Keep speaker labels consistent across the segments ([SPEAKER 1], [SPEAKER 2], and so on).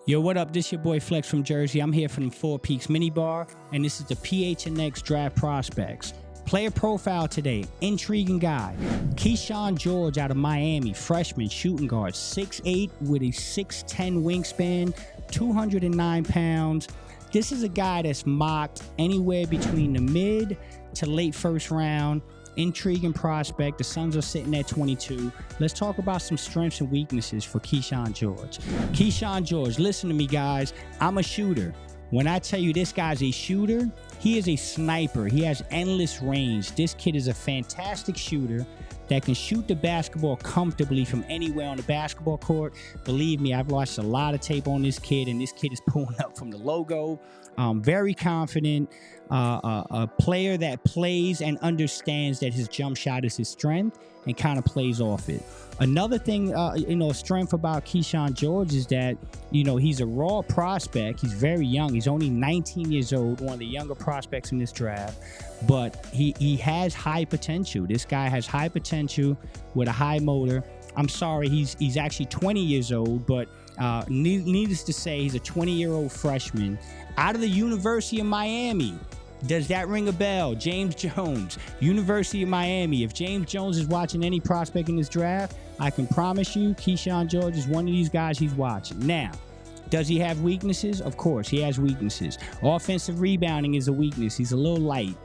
[SPEAKER 1] Yo, what up? This your boy Flex from Jersey. I'm here from the Four Peaks Mini Bar, and this is the PHNX Draft Prospects. Player profile today, intriguing guy. Kyshawn George out of Miami, freshman, shooting guard, 6'8" with a 6'10" wingspan, 209 pounds. This is a guy that's mocked anywhere between the mid to late first round. Intriguing prospect. The Suns are sitting at 22. Let's talk about some strengths and weaknesses for Kyshawn George. Kyshawn George, listen to me, guys. I'm a shooter. When I tell you this guy's a shooter, he is a sniper. He has endless range. This kid is a fantastic shooter that can shoot the basketball comfortably from anywhere on the basketball court. Believe me, I've watched a lot of tape on this kid, and this kid is pulling up from the logo. Very confident, a player that plays and understands that his jump shot is his strength and kind of plays off it. Another thing, strength about Kyshawn George is that, he's a raw prospect. He's very young. He's only 19 years old, one of the younger prospects in this draft, but he has high potential. This guy has high potential with a high motor. I'm sorry, he's actually 20 years old, but needless to say, he's a 20-year-old freshman out of the University of Miami. Does that ring a bell? James Jones, University of Miami. If James Jones is watching any prospect in this draft, I can promise you Kyshawn George is one of these guys he's watching. Now, does he have weaknesses? Of course, he has weaknesses. Offensive rebounding is a weakness. He's a little light.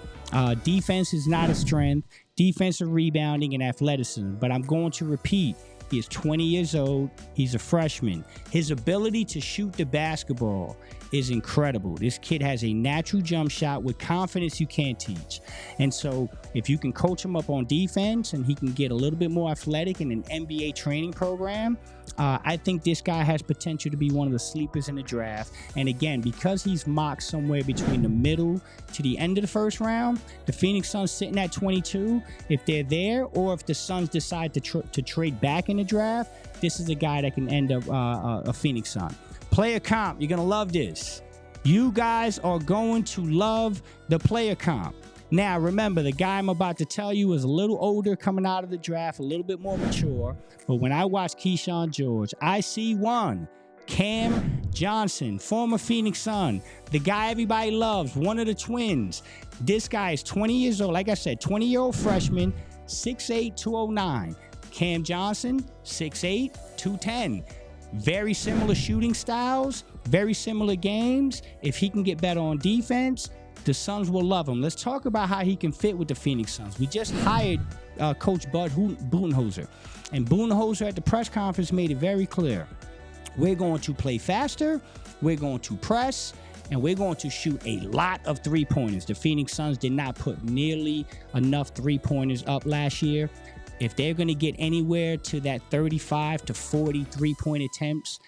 [SPEAKER 1] Defense is not a strength. Defensive rebounding and athleticism. But I'm going to repeat, he is 20 years old. He's a freshman. His ability to shoot the basketball is incredible. This kid has a natural jump shot with confidence you can't teach. And so if you can coach him up on defense and he can get a little bit more athletic in an NBA training program, I think this guy has potential to be one of the sleepers in the draft. And again, because he's mocked somewhere between the middle to the end of the first round, the Phoenix Suns sitting at 22, if they're there or if the Suns decide to trade back in the draft, this is a guy that can end up a Phoenix Sun. Player comp, you're going to love this. You guys are going to love the player comp. Now, remember, the guy I'm about to tell you is a little older coming out of the draft, a little bit more mature. But when I watch Kyshawn George, I see one, Cam Johnson, former Phoenix Sun, the guy everybody loves, one of the twins. This guy is 20 years old. Like I said, 20-year-old freshman, 6'8", 209. Cam Johnson, 6'8", 210. Very similar shooting styles, very similar games. If he can get better on defense, the Suns will love him. Let's talk about how he can fit with the Phoenix Suns. We just hired Coach Budenholzer. And Budenholzer at the press conference made it very clear. We're going to play faster, we're going to press, and we're going to shoot a lot of three-pointers. The Phoenix Suns did not put nearly enough three-pointers up last year. If they're going to get anywhere to that 35 to 40 three-point attempts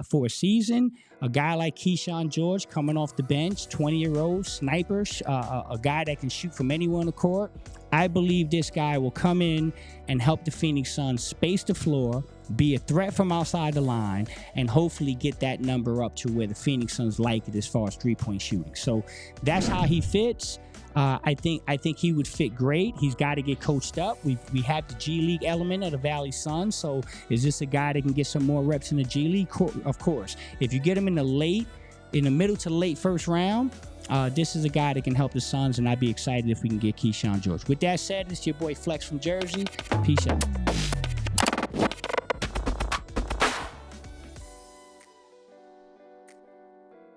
[SPEAKER 1] for a season, a guy like Kyshawn George coming off the bench, 20-year-old sniper, a guy that can shoot from anywhere on the court, I believe this guy will come in and help the Phoenix Suns space the floor, be a threat from outside the line, and hopefully get that number up to where the Phoenix Suns like it as far as three-point shooting. So that's how he fits. I think he would fit great. He's got to get coached up. We have the G League element of the Valley Suns. So is this a guy that can get some more reps in the G League? Of course. If you get him in the middle to late first round, this is a guy that can help the Suns, and I'd be excited if we can get Kyshawn George. With that said, this is your boy Flex from Jersey. Peace out.